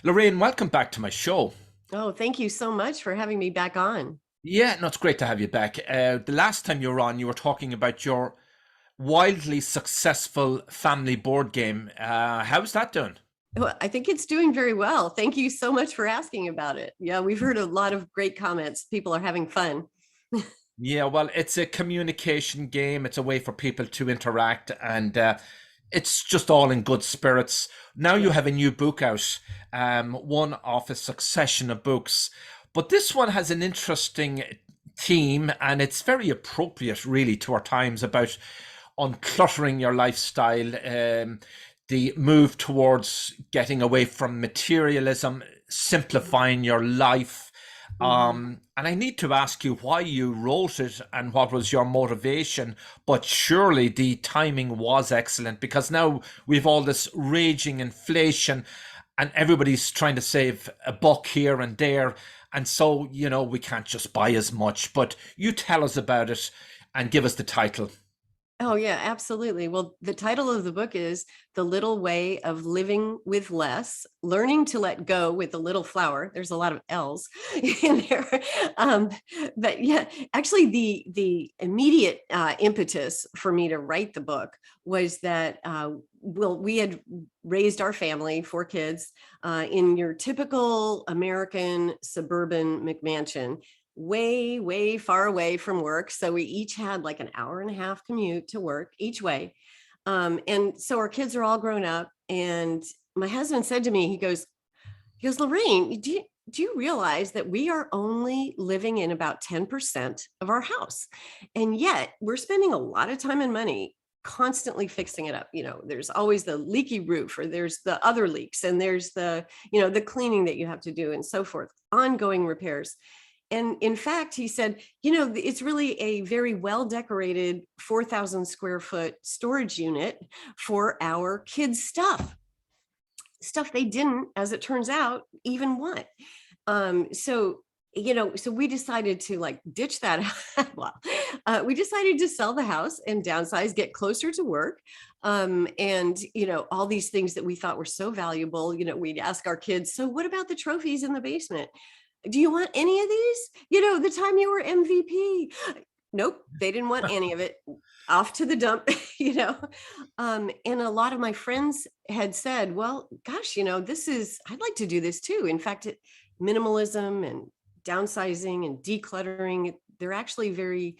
Lorraine, welcome back to my show. Oh, thank you so much for having me back on. Yeah, no, it's great to have you back. The last time you were on, you were talking about your wildly successful family board game. How's that doing? Well, I think it's doing very well. Thank you so much for asking about it. Yeah, we've heard a lot of great comments. People are having fun. Yeah, well, it's a communication game. It's a way for people to interact, and it's just all in good spirits. Now you Yeah. have a new book out, one of a succession of books, but this one has an interesting theme, and it's very appropriate, really, to our times about uncluttering your lifestyle, the move towards getting away from materialism, simplifying your life. Mhm. And I need to ask you why you wrote it and what was your motivation. But surely the timing was excellent because now we've all this raging inflation and everybody's trying to save a buck here and there. And so, we can't just buy as much. But you tell us about it and give us the title. Oh, yeah, absolutely. Well, the title of the book is The Little Way of Living with Less, Learning to Let Go with a Little Flower. There's a lot of L's in there. Um, but yeah, actually, the immediate impetus for me to write the book was that, well, we had raised our family, four kids, in your typical American suburban Mcmansion, way far away from work, so we each had like an hour and a half commute to work each way. And so our kids are all grown up, and my husband said to me, he goes, Laraine, do you realize that we are only living in about 10% of our house, and yet we're spending a lot of time and money constantly fixing it up. There's always the leaky roof, or there's the other leaks, and there's the cleaning that you have to do, and so forth, ongoing repairs. And in fact, he said, it's really a very well decorated 4,000 square foot storage unit for our kids' stuff they didn't, as it turns out, even want. So we decided to like ditch that. Well, we decided to sell the house and downsize, get closer to work. And all these things that we thought were so valuable, we'd ask our kids, so what about the trophies in the basement? Do you want any of these? The time you were MVP. Nope, they didn't want any of it. Off to the dump. And a lot of my friends had said, well, gosh, I'd like to do this too. In fact, minimalism and downsizing and decluttering, they're actually very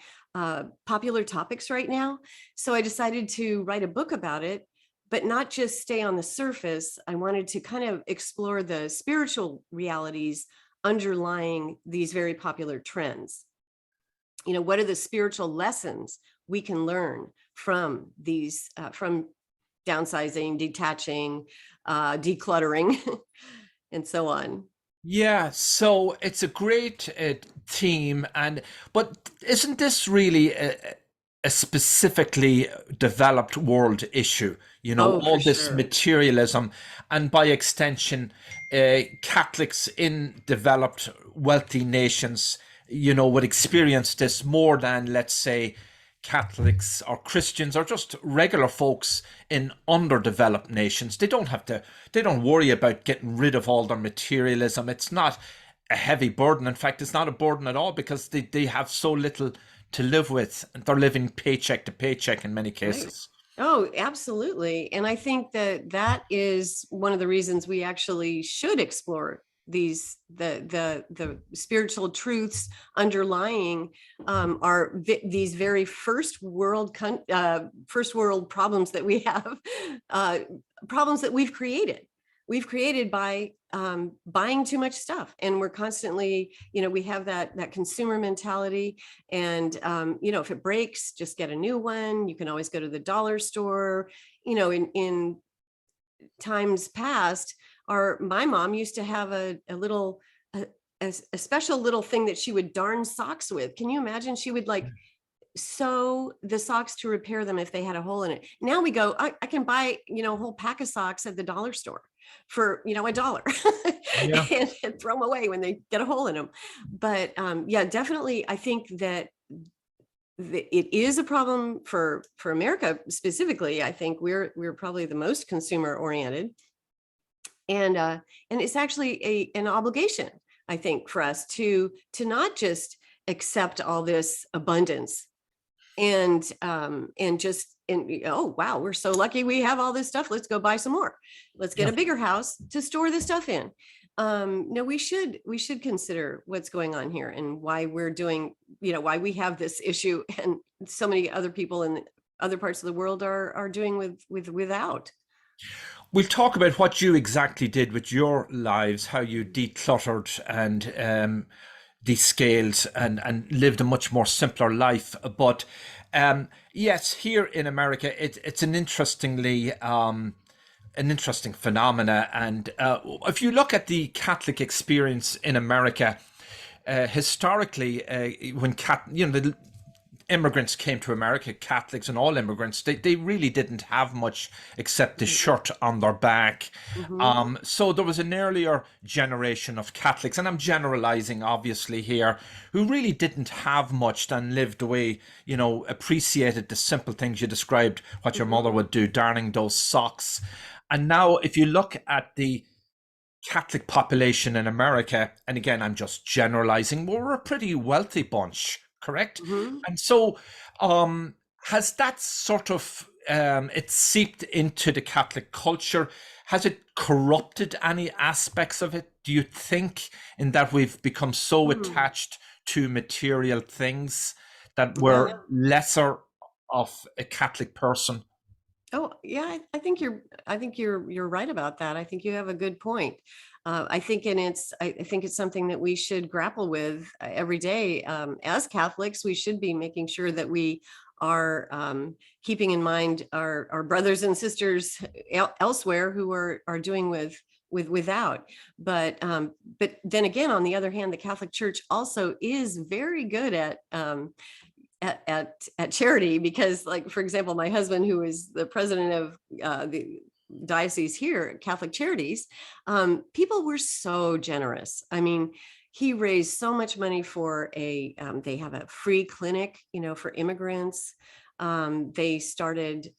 popular topics right now. So I decided to write a book about it, but not just stay on the surface. I wanted to kind of explore the spiritual realities underlying these very popular trends. What are the spiritual lessons we can learn from these, from downsizing, detaching, decluttering, and so on. Yeah, so it's a great theme, but isn't this really a specifically developed world issue? Oh, for All this sure. materialism, and by extension, Catholics in developed, wealthy nations, would experience this more than, let's say, Catholics or Christians or just regular folks in underdeveloped nations. They don't worry about getting rid of all their materialism. It's not a heavy burden. In fact, it's not a burden at all because they have so little to live with. They're living paycheck to paycheck in many Right. cases. Oh, absolutely. And I think that that is one of the reasons we actually should explore the spiritual truths underlying these very first world problems that we have, uh, problems that we've created by buying too much stuff. And we're constantly, we have that consumer mentality. And if it breaks, just get a new one. You can always go to the dollar store. In times past, my mom used to have a little a special little thing that she would darn socks with. Can you imagine? She would like sew the socks to repair them if they had a hole in it. Now we go, I can buy, a whole pack of socks at the dollar store for, $1 Yeah. and throw them away when they get a hole in them. But yeah, definitely, I think that it is a problem for America specifically. I think we're probably the most consumer oriented. And it's actually an obligation, I think, for us to not just accept all this abundance and just oh wow, we're so lucky we have all this stuff, let's go buy some more, let's get Yeah. a bigger house to store this stuff in. No, we should consider what's going on here and why we're doing, why we have this issue, and so many other people in other parts of the world are doing without. We'll talk about what you exactly did with your lives, how you decluttered and descaled and lived a much more simpler life. But yes, here in America, it's an interesting phenomena. And if you look at the Catholic experience in America, historically, when the immigrants came to America, Catholics and all immigrants, they really didn't have much except the shirt on their back. Mm-hmm. So there was an earlier generation of Catholics, and I'm generalizing obviously here, who really didn't have much and lived away, appreciated the simple things you described, what your mother would do, darning those socks. And now if you look at the Catholic population in America, and again, I'm just generalizing, we're a pretty wealthy bunch, correct? Mm-hmm. And so, has that sort of it seeped into the Catholic culture? Has it corrupted any aspects of it? Do you think, in that we've become so Mm-hmm. attached to material things that we're Yeah. lesser of a Catholic person? Oh, yeah, I think you're right about that. I think you have a good point. I think it's something that we should grapple with every day. As Catholics, we should be making sure that we are keeping in mind our brothers and sisters elsewhere who are doing without. But then again, on the other hand, the Catholic Church also is very good at charity, because, like, for example, my husband, who is the president of the diocese here at Catholic Charities, people were so generous. I mean, he raised so much money for they have a free clinic, for immigrants. They started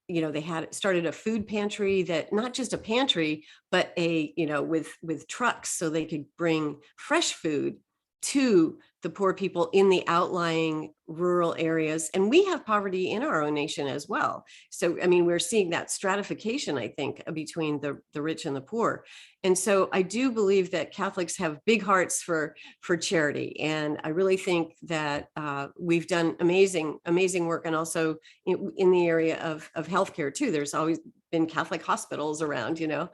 they had started a food pantry, that not just a pantry, but with trucks, so they could bring fresh food to the poor people in the outlying rural areas. And we have poverty in our own nation as well. So, I mean, we're seeing that stratification, I think, between the rich and the poor. And so I do believe that Catholics have big hearts for charity. And I really think that we've done amazing work. And also in the area of healthcare too. There's always been Catholic hospitals around, and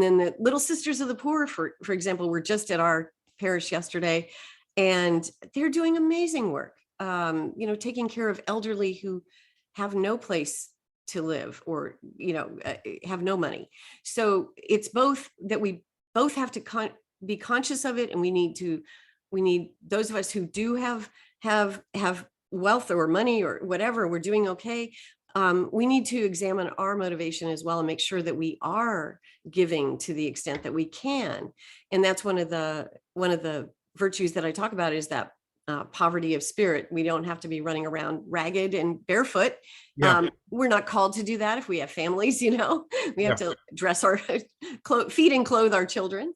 then the Little Sisters of the Poor, for example, were just at our parish yesterday, and they're doing amazing work, taking care of elderly who have no place to live, or have no money. So it's both that we both have to be conscious of it, and we need those of us who do have wealth or money or whatever, we're doing okay. We need to examine our motivation as well, and make sure that we are giving to the extent that we can. And that's one of the virtues that I talk about, is that poverty of spirit. We don't have to be running around ragged and barefoot. Yeah, We're not called to do that if we have families. We have yeah. to dress our feed and clothe our children.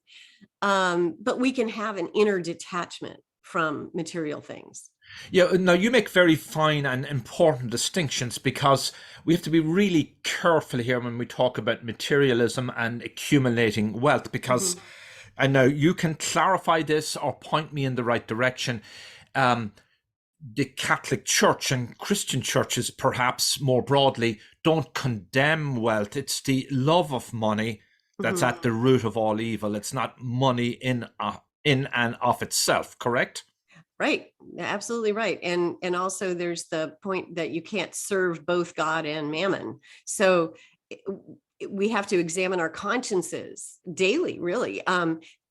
But we can have an inner detachment from material things. Yeah, now you make very fine and important distinctions, because we have to be really careful here when we talk about materialism and accumulating wealth, because, Mhm. and now you can clarify this or point me in the right direction. Um, the Catholic Church and Christian churches, perhaps more broadly, don't condemn wealth. It's the love of money that's Mhm. at the root of all evil. It's not money in and of itself, correct? Right. Absolutely right. And also there's the point that you can't serve both God and mammon. So we have to examine our consciences daily, really,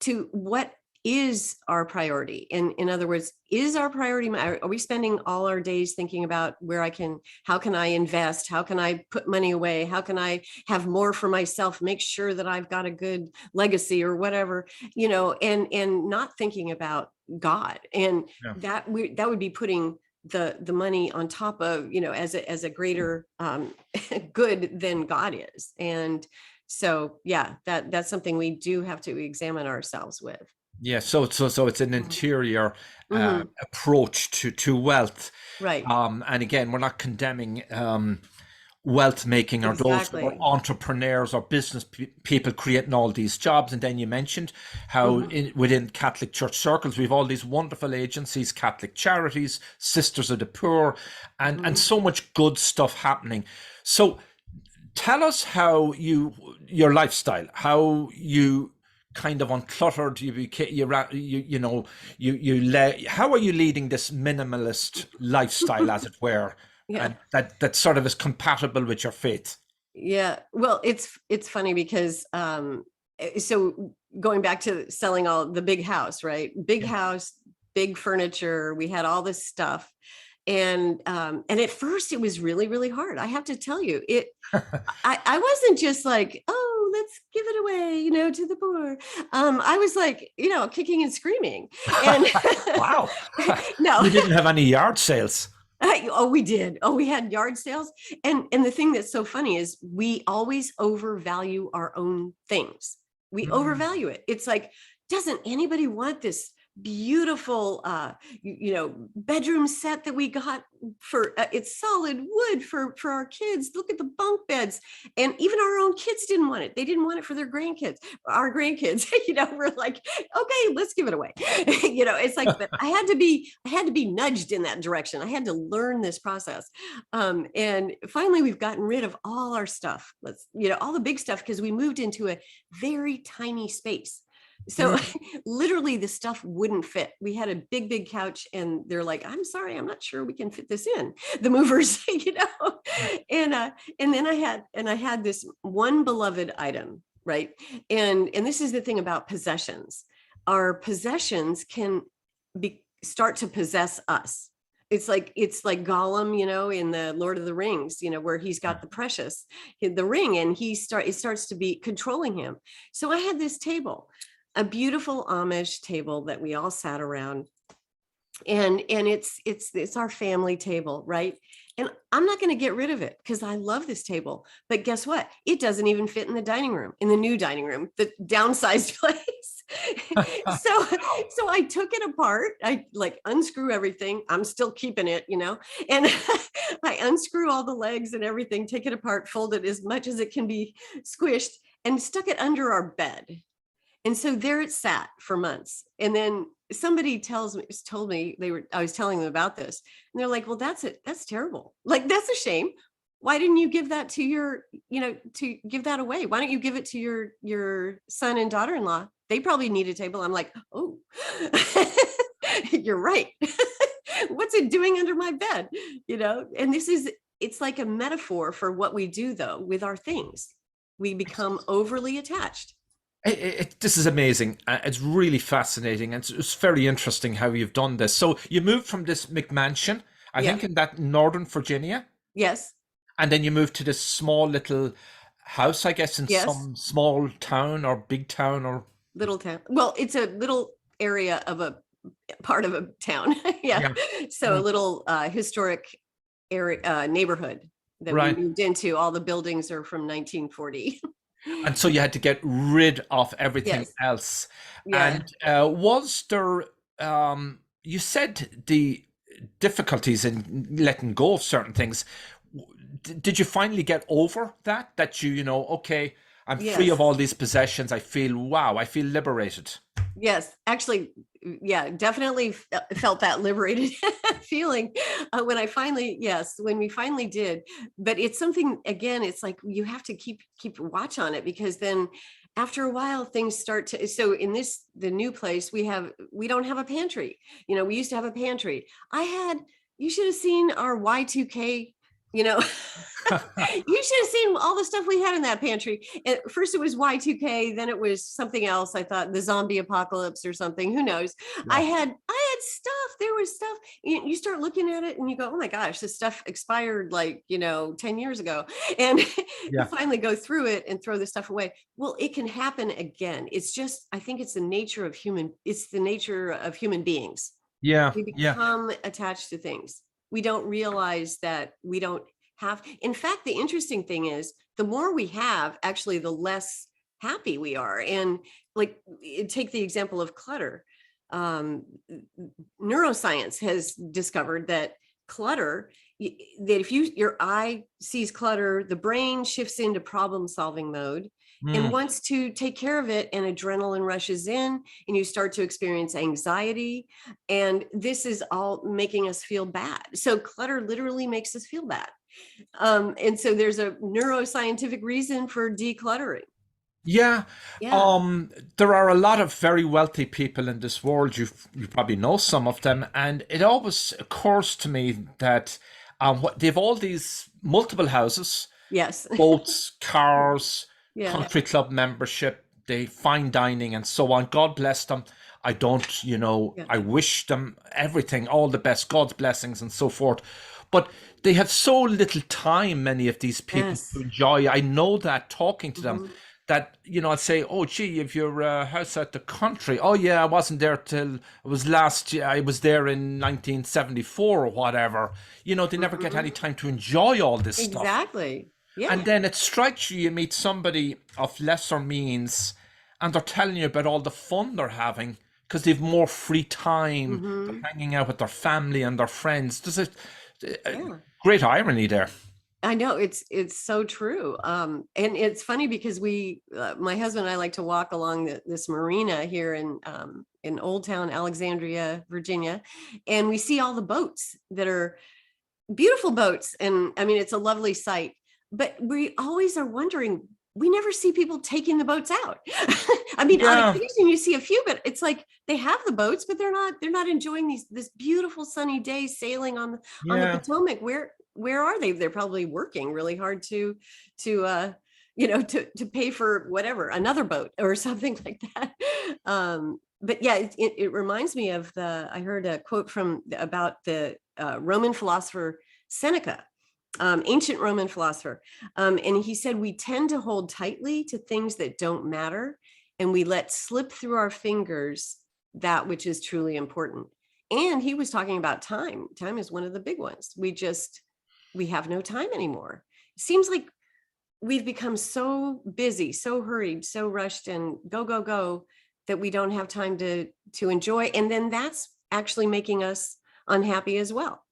to what is our priority. And in other words, is our priority, are we spending all our days thinking about how can I invest? How can I put money away? How can I have more for myself? Make sure that I've got a good legacy or whatever, and not thinking about God. And Yeah. that would be putting the money on top of, as a greater good than God is. And So yeah, that's something we do have to examine ourselves with. Yeah, so it's an interior Hmm. approach to wealth, Right. and again, we're not condemning wealth making or those who are Exactly. entrepreneurs or business people creating all these jobs. And then you mentioned how Hmm. within Catholic Church circles we've all these wonderful agencies, Catholic Charities, Sisters of the Poor, and Hmm. so much good stuff happening. So tell us how your lifestyle, how you kind of uncluttered you became, you know how are you leading this minimalist lifestyle, as it were, Yeah. and that sort of is compatible with your faith? Yeah. Well, it's funny because so going back to selling all the big house, right? Big Yeah. house, big furniture, we had all this stuff. And at first it was really, really hard. I have to tell you, I wasn't just like, oh, let's give it away, to the poor. I was like, kicking and screaming. And Wow. no. You didn't have any yard sales? Oh, we did. Oh, we had yard sales. And the thing that's so funny is we always overvalue our own things. We Mm. overvalue it. It's like, doesn't anybody want this beautiful bedroom set that we got for it's solid wood for our kids? Look at the bunk beds. And even our own kids didn't want it. They didn't want it for their grandkids. Our grandkids, we're like, okay, let's give it away. It's like, but I had to be nudged in that direction. I had to learn this process. And finally we've gotten rid of all our stuff. All the big stuff, because we moved into a very tiny space. So Mm. literally the stuff wouldn't fit. We had a big, big couch and they're like, I'm sorry, I'm not sure we can fit this in, the movers. And then I had this one beloved item, right? And this is the thing about possessions. Our possessions can start to possess us. It's like Gollum, in the Lord of the Rings, where he's got the precious, the ring, and it starts to be controlling him. So I had this table, a beautiful Amish table that we all sat around, and it's our family table, right? And I'm not going to get rid of it because I love this table. But guess what? It doesn't even fit in the dining room, in the new dining room, the downsized place. so Wow. so I took it apart. I like unscrew everything. I'm still keeping it, and I unscrew all the legs and everything, take it apart, fold it as much as it can be squished, and stuck it under our bed. And so there it sat for months. And then somebody told me, I was telling them about this, and they're like, well, that's it. That's terrible. Like, that's a shame. Why didn't you give that to give that away? Why don't you give it to your son and daughter-in-law? They probably need a table. I'm like, oh, you're right. What's it doing under my bed? And it's like a metaphor for what we do though with our things. We become overly attached. This is amazing. It's really fascinating. It's very interesting how you've done this. So you moved from this McMansion, I Yeah. think, in that Northern Virginia, Yes. and then you moved to this small little house, I guess, in Yes. some small town or big town or Little town. Well, it's a little area of a part of a town. Yeah. yeah, So a mm, little historic area, neighborhood that we right. moved into. All the buildings are from 1940. And so you had to get rid of everything Yes. else. Yeah. And was there? You said the difficulties in letting go of certain things. Did you finally get over that? That okay, I'm free of Yes. all these possessions. I feel wow. I feel liberated. Yes, actually, yeah, definitely felt that liberated feeling when we finally did. But it's something, again, it's like you have to keep watch on it, because then after a while things start to. So in the new place, we don't have a pantry. We used to have a pantry. You should have seen our Y2K. you know You should have seen all the stuff we had in that pantry. At first it was Y2K, then it was something else. I thought the zombie apocalypse or something. Who knows? I Yeah, had stuff. There was stuff. You start looking at it and you go, oh my gosh, this stuff expired like 10 years ago. And you yeah, finally go through it and throw the stuff away. Well, it can happen again. It's just, I think it's the nature of human beings. yeah, We yeah. become attached to things. We don't realize that we don't have. In fact, the interesting thing is the more we have, actually, the less happy we are. And like, take the example of clutter. Um, Neuroscience has discovered that clutter, that if your eye sees clutter, the brain shifts into problem solving mode and Mm. wants to take care of it, and adrenaline rushes in and you start to experience anxiety, and this is all making us feel bad. So clutter literally makes us feel bad. And so there's a neuroscientific reason for decluttering. Yeah. Yeah. There are a lot of very wealthy people in this world. You probably know some of them, and it always occurs to me that they've all these multiple houses, Yes. boats, cars, Yeah. country club membership, they fine dining and so on. God bless them. I don't, Yeah. I wish them everything, all the best, God's blessings and so forth. But they have so little time, many of these people, to Yes. enjoy. I know that talking to them, Mhm. that, I'd say, oh, gee, if your house out the country, oh, yeah, I wasn't there till it was last year. I was there in 1974 or whatever. They never get any Mhm. time to enjoy all this stuff. Exactly. Yeah. And then it strikes you, you meet somebody of lesser means and they're telling you about all the fun they're having because they've more free time. They're Mhm. hanging out with their family and their friends. There's a Yeah. great irony there. I know, it's so true. And it's funny because my husband and I like to walk along this marina here in Old Town Alexandria, Virginia, and we see all the boats that are beautiful boats. And I mean, it's a lovely sight, but we always are wondering, we never see people taking the boats out. I mean, on Yeah, occasion you see a few, but it's like they have the boats, but they're not enjoying this beautiful sunny day sailing on the yeah. Potomac. Where are they? They're probably working really hard to to pay for whatever, another boat or something like that. But yeah, it reminds me of I heard a quote about the Roman philosopher Seneca, ancient Roman philosopher. And he said, we tend to hold tightly to things that don't matter, and we let slip through our fingers that which is truly important. And he was talking about time. Time is one of the big ones. We have no time anymore. It seems like we've become so busy, so hurried, so rushed, and go, go, go, that we don't have time to enjoy. And then that's actually making us unhappy as well.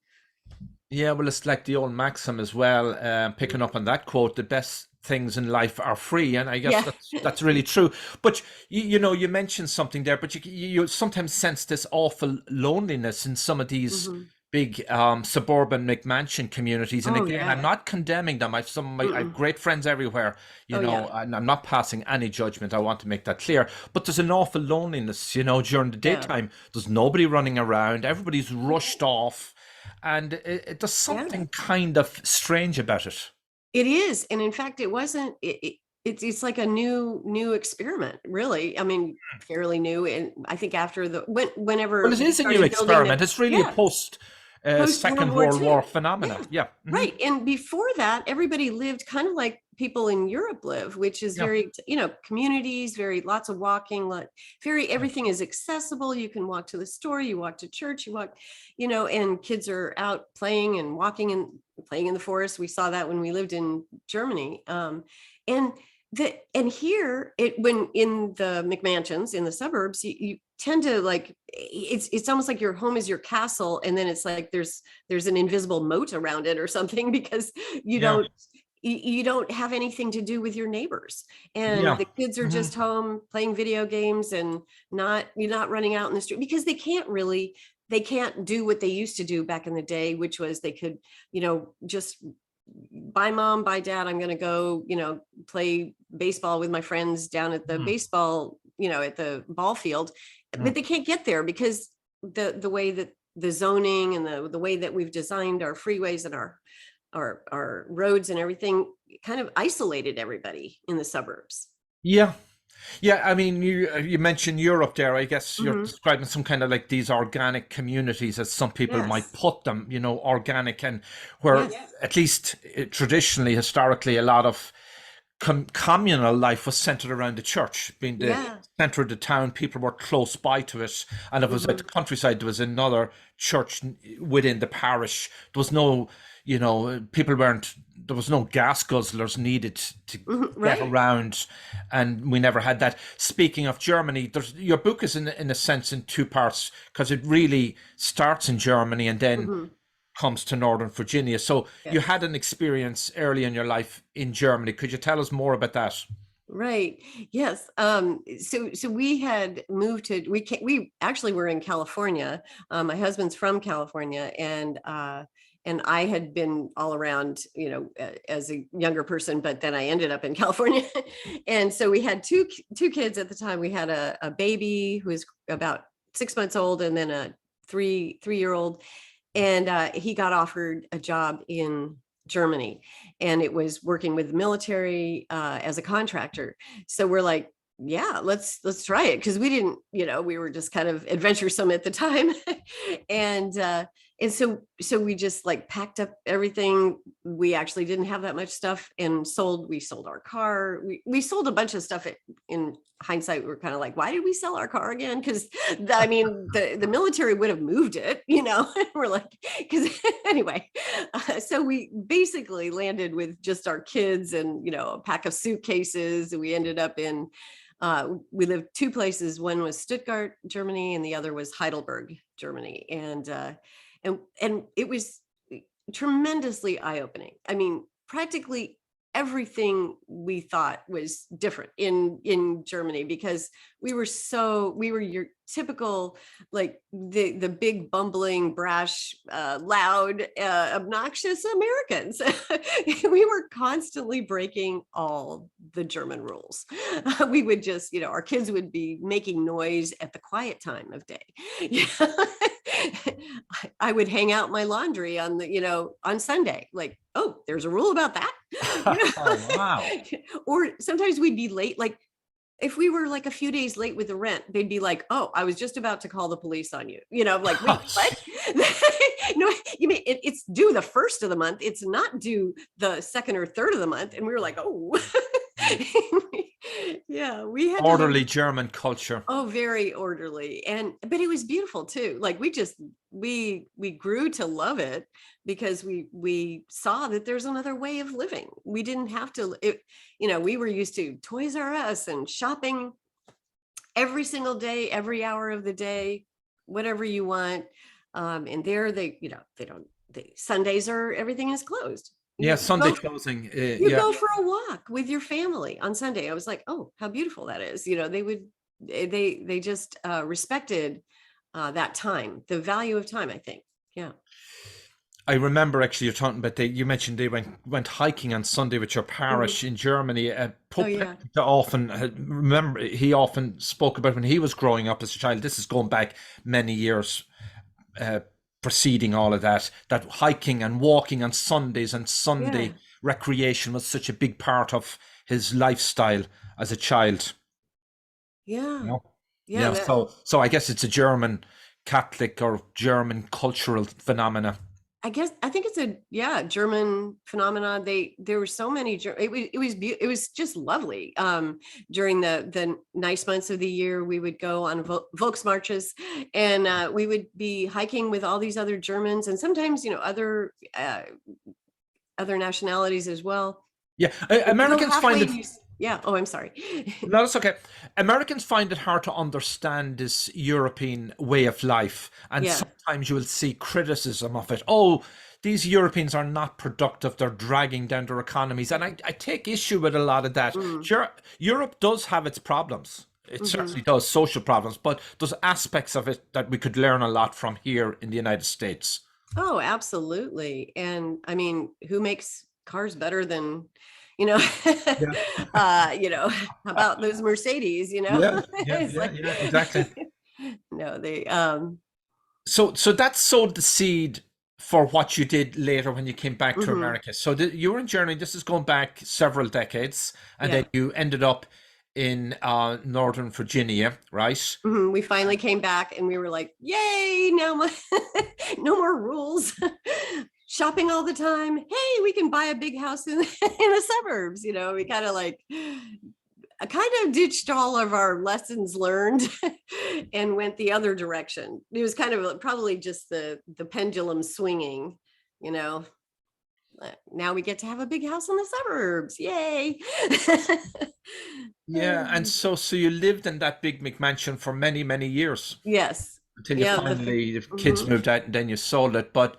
Yeah, well, it's like the old maxim as well, picking up on that quote, the best things in life are free. And I guess Yeah. that's really true. But, you mentioned something there, but you sometimes sense this awful loneliness in some of these Mhm. big suburban Mcmansion communities. And Oh again, I'm yeah. not condemning them. I have Mm-mm. great friends everywhere, Oh yeah. and I'm not passing any judgment. I want to make that clear. But there's an awful loneliness, during the Yeah. daytime. There's nobody running around. Everybody's rushed off. And there's Yeah. something kind of strange about it. It is. And in fact, it wasn't, it's like a new experiment, really. I mean, fairly new. And I think after Well, whenever it we is a new started building experiment. It's really a yeah, post post World Second War World War II. phenomena. Yeah, Yeah. right. And before that, everybody lived kind of like people in Europe live, which is Yeah. very, communities, very lots of walking, everything is accessible. You can walk to the store, you walk to church, you walk, and kids are out playing and walking and playing in the forest. We saw that when we lived in Germany. And and here when in the McMansions in the suburbs, you tend to like, it's almost like your home is your castle, and then it's like there's an invisible moat around it or something, because you Yeah. don't you don't have anything to do with your neighbors, and Yeah. the kids are Hmm. just home playing video games, and you're not running out in the street, because they can't do what they used to do back in the day, which was they could, just bye mom, bye dad, I'm going to go, play baseball with my friends down at the baseball, at the ball field. But they can't get there because the way that the zoning and the way that we've designed our freeways and our roads and everything kind of isolated everybody in the suburbs. Yeah. Yeah, I mean, you mentioned Europe there. I guess you're Hmm. describing some kind of like these organic communities, as some people might Yes. put them, organic, and where Yes. at least traditionally, historically, a lot of communal life was centered around the church, being the Yeah. center of the town. People were close by to it, and if it was at the Hmm. countryside, there was another church within the parish. There was no, people weren't. There was no gas guzzlers needed to Hmm. get Right. around, and we never had that. Speaking of Germany, your book is in a sense in two parts because it really starts in Germany and then Hmm. comes to Northern Virginia. So you Yes. had an experience early in your life in Germany. Could you tell us more about that? Right. Yes. So we had moved to we actually were in California. My husband's from California, and I had been all around, as a younger person, but then I ended up in California. And so we had two kids at the time. We had a baby who was about 6 months old, and then a three-year old. And he got offered a job in Germany, and it was working with the military as a contractor. So we're like, yeah, let's try it, because we didn't, we were just kind of adventuresome at the time. and and so we just like packed up everything. We actually didn't have that much stuff, and we sold our car. We sold a bunch of stuff. In hindsight, we're kind of like, why did we sell our car again? Because I mean, the military would have moved it. We're like, because anyway. So we basically landed with just our kids and a pack of suitcases. We ended up we lived two places. One was Stuttgart, Germany, and the other was Heidelberg, Germany. And it was tremendously eye-opening. I mean, practically everything we thought was different in Germany, because we were your typical, like, the big bumbling, brash, loud, obnoxious Americans. We were constantly breaking all the German rules. We would just, our kids would be making noise at the quiet time of day. I would hang out my laundry on Sunday. Like, oh, there's a rule about that. Oh, wow. Or sometimes we'd be late. Like, if we were like a few days late with the rent, they'd be like, oh, I was just about to call the police on you. Like, wait, what? No, you mean it's due the first of the month. It's not due the second or third of the month. And we were like, oh. Yeah, we had to live. Orderly German culture. Oh, very orderly. But it was beautiful too. Like, we grew to love it, because we saw that there's another way of living. We didn't have to we were used to Toys R Us and shopping every single day, every hour of the day, whatever you want. And there Sundays everything is closed. Yeah, You Sunday go closing. you Yeah. go for a walk with your family on Sunday. I was like, oh, how beautiful that is. They just respected that time, the value of time, I think. Yeah. I remember actually you're talking about you mentioned they went hiking on Sunday with your Mhm. parish in Germany. Oh, Pope yeah. Benedict often remember he often spoke about when he was growing up as a child. This is going back many years, uh, preceding all of that. That hiking and walking on Sundays and Yeah. Sunday recreation was such a big part of his lifestyle as a child. You Yeah. know? Yeah. Yeah. So I guess it's a German Catholic or German cultural phenomena. I think it's German phenomena. There were so many. It was just lovely. During the nice months of the year, we would go on Volksmarches, and we would be hiking with all these other Germans, and sometimes other nationalities as well. Yeah, We'd go Americans find halfway. it. Yeah. Oh, I'm sorry. No, that's okay. Americans find it hard to understand this European way of life, and Yeah. sometimes you will see criticism of it. Oh, these Europeans are not productive; they're dragging down their economies, and I take issue with a lot of that. Mm. Sure, Europe does have its problems. It Hmm. certainly does, social problems, but there's aspects of it that we could learn a lot from here in the United States. Oh, absolutely. And I mean, who makes cars better than, you know, Yeah, how about those Mercedes, yeah, yeah, It's yeah, like, yeah, exactly. no, So that sowed the seed for what you did later when you came back to mhm, America. So you were in Germany. This is going back several decades, and then yeah. you ended up in Northern Virginia, right? We finally came back, and we were like, yay, no more rules. shopping all the time. Hey, we can buy a big house in the suburbs. We kind of like, I kind of ditched all of our lessons learned and went the other direction. It was kind of probably just the pendulum swinging, you know. Now we get to have a big house in the suburbs. Yay. Yeah, and so you lived in that big McMansion for many, many years Yes. until you Yeah. finally the kids Mhm. moved out and then you sold it. But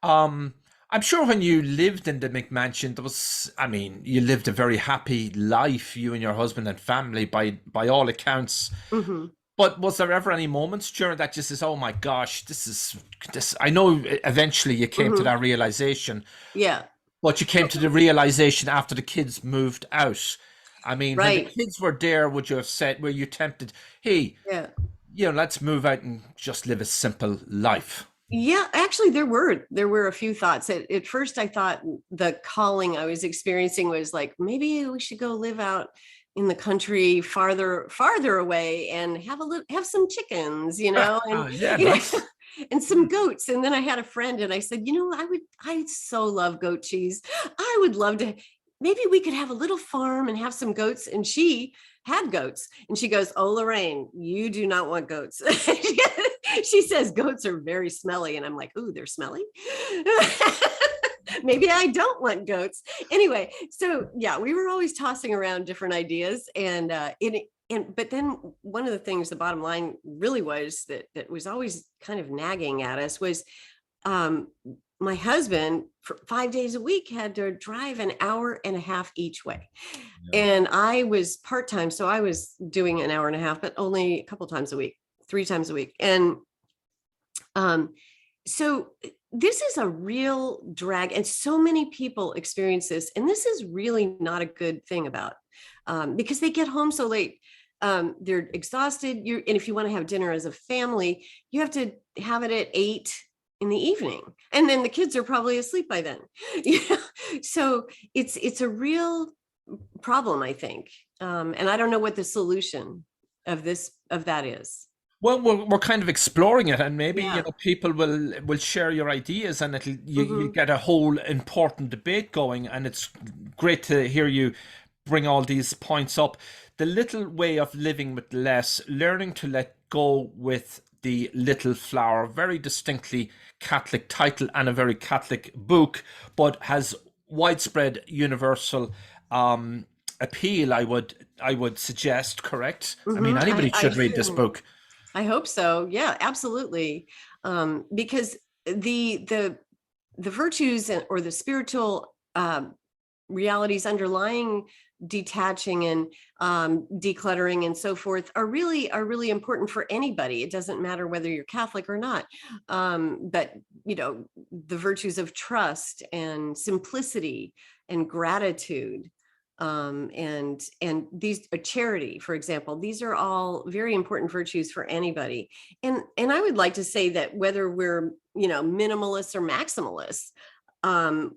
I'm sure when you lived in the McMansion, there was, I mean, you lived a very happy life, you and your husband and family, by all accounts. Mhm. But was there ever any moments during that just says, "Oh my gosh, this"? I know eventually you came to Mhm. that realization, Yeah. but you came to the realization after the kids moved out. I mean, when the Right. kids were there, would you have said, were you tempted, hey, Yeah. let's move out and just live a simple life? Yeah, actually there were a few thoughts. At first I thought the calling I was experiencing was like, maybe we should go live out in the country farther away and have some chickens, and Yeah, you know nice. and some goats. And then I had a friend and I said, I so love goat cheese. I would love to, maybe we could have a little farm and have some goats. And she had goats and she goes, "Oh, Laraine, you do not want goats." She says goats are very smelly. And I'm like, "Ooh, they're smelly." Maybe I don't want goats. Anyway, so yeah, we were always tossing around different ideas. But then one of the things, the bottom line really was that was always kind of nagging at us was um, my husband for 5 days a week had to drive an hour and a half each way. Yeah. And I was part-time, so I was doing an hour and a half, but only a couple times a week, 3 times a week. And um, so this is a real drag, and so many people experience this. And this is really not a good thing about because they get home so late. They're exhausted. And if you want to have dinner as a family, you have to have it at 8 in the evening, and then the kids are probably asleep by then. So it's a real problem, I think. And I don't know what the solution of that is. Well, we're kind of exploring it, and maybe Yeah. people will share your ideas, and you Hmm. get a whole important debate going, and it's great to hear you bring all these points up. The little way of living with less, learning to let go with the little flower, very distinctly Catholic title and a very Catholic book, but has widespread universal appeal. I would suggest, correct? I mean, Hmm. anybody should read this book. I hope so. Yeah, absolutely. Because the the virtues or the spiritual realities underlying detaching and decluttering and so forth are really important for anybody. It doesn't matter whether you're Catholic or not. But the virtues of trust and simplicity and gratitude, and these charity, for example, these are all very important virtues for anybody. And I would like to say that whether we're minimalists or maximalists, um,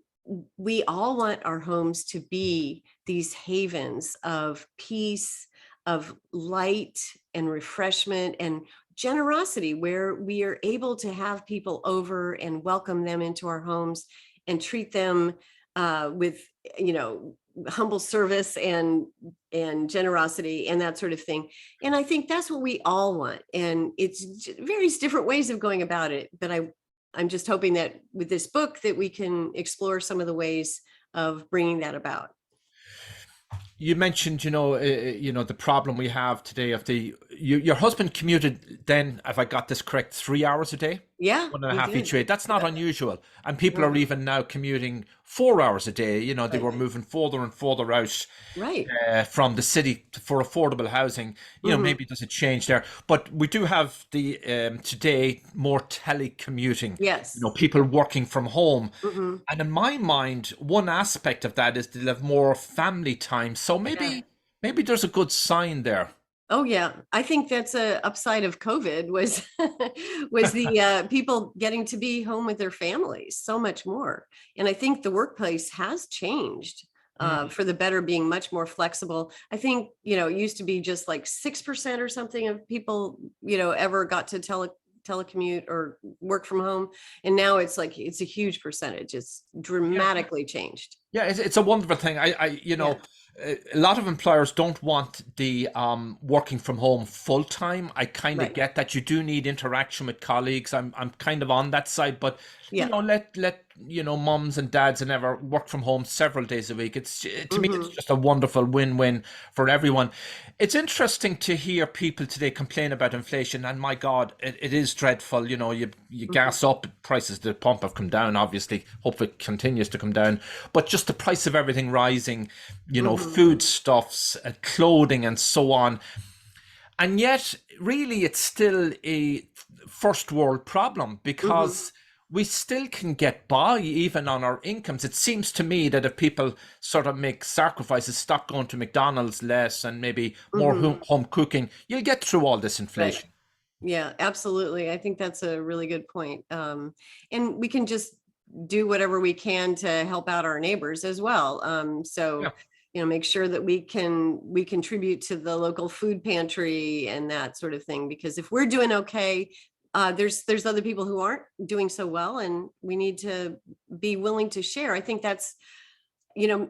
we all want our homes to be these havens of peace, of light and refreshment and generosity, where we are able to have people over and welcome them into our homes and treat them with humble service and generosity and that sort of thing. And I think that's what we all want, and it's various different ways of going about it. But I'm just hoping that with this book that we can explore some of the ways of bringing that about. You mentioned, the problem we have today of your husband commuted then, if I got this correct, 3 hours a day, Yeah, one and a he half each did. way. That's not unusual. And people are No, even now commuting 4 hours a day. They right, were moving further and further out right. from the city for affordable housing. Hmm. Maybe there's a change there. But we do have the today more telecommuting, Yes. people working from home. Hmm. And in my mind, one aspect of that is they'll have more family time. So Yeah. maybe there's a good sign there. Oh yeah, I think that's a upside of COVID was was the people getting to be home with their families so much more. And I think the workplace has changed Mm. for the better, being much more flexible. I think it used to be just like 6% or something of people ever got to telecommute or work from home. And now it's like, it's a huge percentage. It's dramatically changed. Yeah, it's a wonderful thing. Yeah, A lot of employers don't want the working from home full time. I kind of right. get that. You do need interaction with colleagues. I'm kind of on that side, but Yeah. let mums and dads and ever work from home several days a week. It's to me, it's Hmm. just a wonderful win-win for everyone. It's interesting to hear people today complain about inflation, and my God, it is dreadful. You Hmm. gas up, prices at the pump have come down. Obviously, hopefully, it continues to come down. But just the price of everything rising, Hmm. foodstuffs, clothing, and so on. And yet, really, it's still a first world problem Hmm. because we still can get by even on our incomes. It seems to me that if people sort of make sacrifices, stop going to McDonald's less and maybe more Hmm. home cooking, you'll get through all this Right. inflation. Yeah, absolutely. I think that's a really good point. And we can just do whatever we can to help out our neighbors as well. Yeah. Make sure that we contribute to the local food pantry and that sort of thing. Because if we're doing okay, there's other people who aren't doing so well, and we need to be willing to share. I think that's,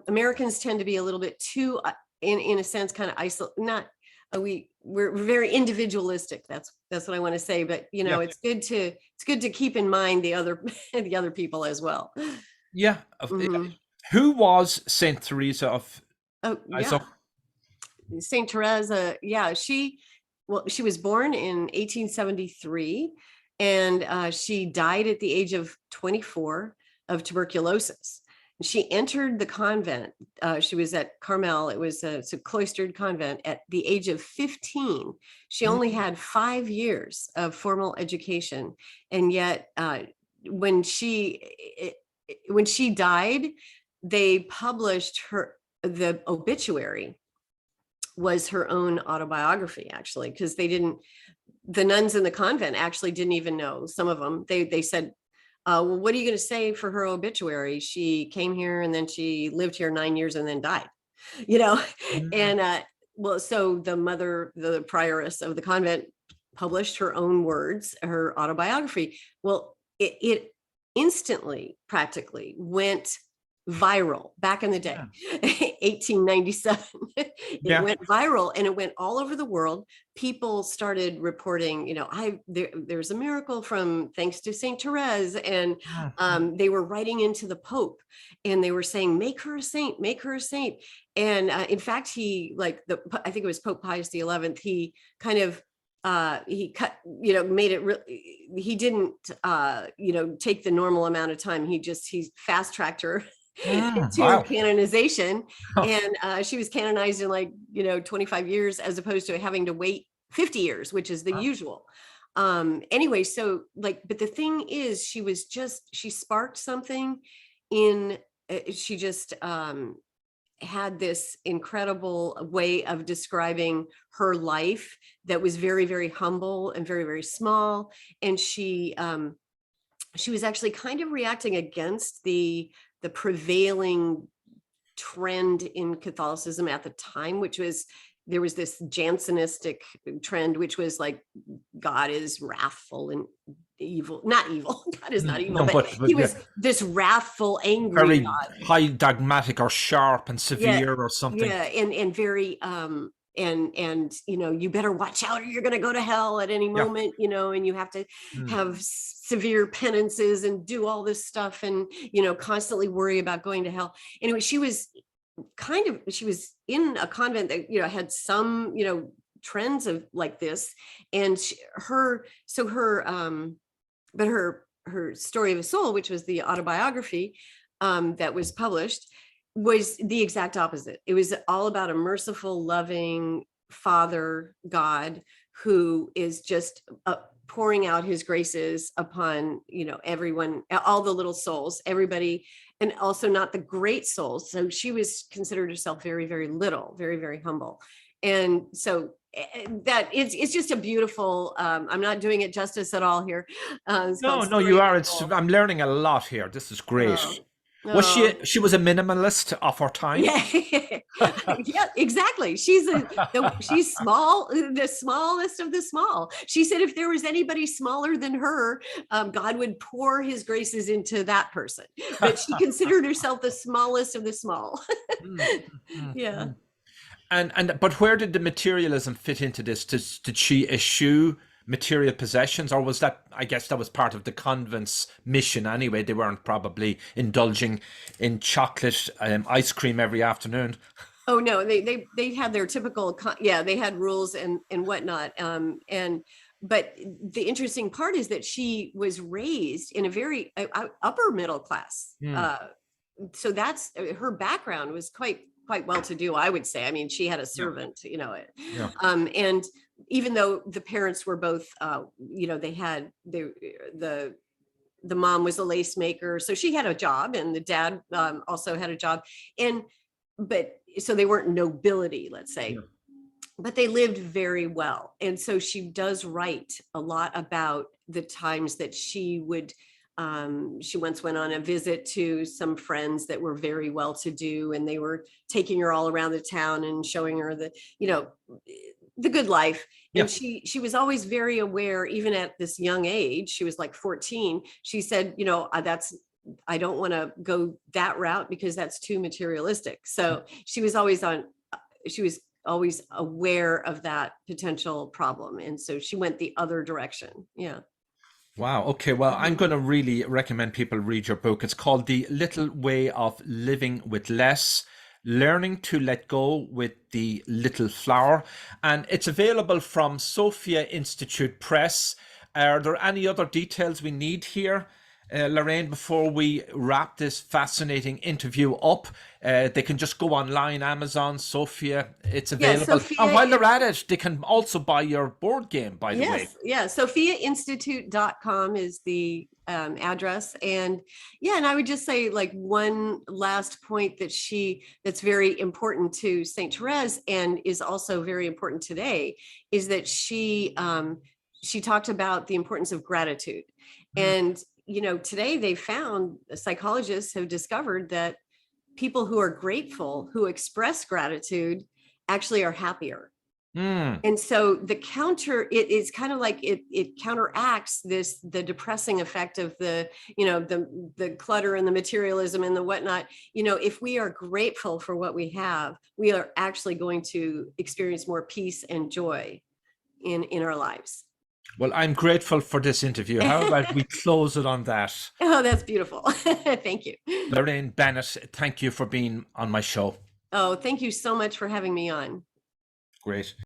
Americans tend to be a little bit too, in a sense, kind of isolate. Not we're very individualistic. That's what I want to say. But Yeah. it's good to keep in mind the other the other people as well. Yeah. Hmm. Who was Saint Teresa of Oh Iso? yeah, Saint Teresa. Yeah, she was born in 1873, and she died at the age of 24 of tuberculosis. She entered the convent. She was at Carmel. It's a cloistered convent. At the age of 15, she only had 5 years of formal education, and yet when she when she died, they published the obituary was her own autobiography, actually, because the nuns in the convent actually didn't even know. Some of them, they said, well, what are you going to say for her obituary? She came here and then she lived here 9 years and then died, you know? Mm. And well, so the prioress of the convent published her own words, her autobiography. Well, it instantly practically went viral back in the day. Yeah. 1897. It Yeah. went viral and it went all over the world. People started reporting, there's a miracle from thanks to Saint Therese. And they were writing into the Pope and they were saying, make her a saint, make her a saint. And in fact, I think it was Pope Pius XI, he kind of he cut, made it he didn't take the normal amount of time. He fast tracked her to Wow. canonization. And she was canonized in 25 years, as opposed to having to wait 50 years, which is the usual. Anyway, so but the thing is, she sparked something in, she just had this incredible way of describing her life that was very, very humble and very, very small. And she was actually kind of reacting against the prevailing trend in Catholicism at the time, which was, there was this Jansenistic trend, which was like, God is wrathful and evil. Not evil. God is not evil, No, but but he yeah, was this wrathful, angry very God. high dogmatic or sharp and Yeah, severe or something. yeah, and very and you better watch out or you're going to go to hell at any Yeah. moment, and you have to Mm. have severe penances and do all this stuff, and constantly worry about going to hell. Anyway, she was in a convent that had some trends of like this. And but her story of a soul, which was the autobiography that was published, was the exact opposite. It was all about a merciful, loving Father God who is just pouring out his graces upon everyone, all the little souls, everybody, and also not the great souls. So she was considered herself very, very little, very, very humble. And so that it's just a beautiful, I'm not doing it justice at all here. It's called No, Story you of are. a Soul. I'm learning a lot here. This is great. Was Oh, she was a minimalist of her time? yeah, yeah, exactly. She's small, the smallest of the small. She said if there was anybody smaller than her, God would pour His graces into that person. But she considered herself the smallest of the small. Mm, mm, Yeah. mm. And but where did the materialism fit into this? Did she eschew material possessions, or was that, I guess that was part of the convent's mission anyway? They weren't probably indulging in chocolate ice cream every afternoon. Oh no, they had their typical yeah, they had rules and whatnot. And but the interesting part is that she was raised in a very upper middle class. Hmm. So that's her background was quite well to do, I would say. I mean, she had a Yeah, servant, yeah. and even though the parents were both, they had the mom was a lace maker, so she had a job, and the dad also had a job, and but so they weren't nobility, let's say, Yeah. but they lived very well. And so she does write a lot about the times that she once went on a visit to some friends that were very well to do, and they were taking her all around the town and showing her you know, the good life. Yeah. And she was always very aware, even at this young age, she was like 14. She said, I don't want to go that route because that's too materialistic. So she was always aware of that potential problem. And so she went the other direction. Yeah. Wow. Okay. Well, I'm Mhm. going to really recommend people read your book. It's called The Little Way of Living with Less, Learning to Let Go with the Little Flower. And it's available from Sophia Institute Press. Are there any other details we need here, Lorraine, before we wrap this fascinating interview up? They can just go online, Amazon, Sophia, it's Yeah. available. And Sophia while they're at it, they can also buy your board game, by the way. Yes, yeah. SophiaInstitute.com is the address. And yeah, and I would just say, like, one last point that's very important to Saint Therese and is also very important today is that she talked about the importance of gratitude. Mm, And today they found, psychologists have discovered that people who are grateful, who express gratitude, actually are happier. mm. And so it is kind of like it counteracts the depressing effect of the clutter and the materialism and the whatnot. If we are grateful for what we have, we are actually going to experience more peace and joy in our lives. Well, I'm grateful for this interview. How about we close it on that? Oh, that's beautiful. Thank you. Laraine Bennett, thank you for being on my show. Oh, thank you so much for having me on. Great.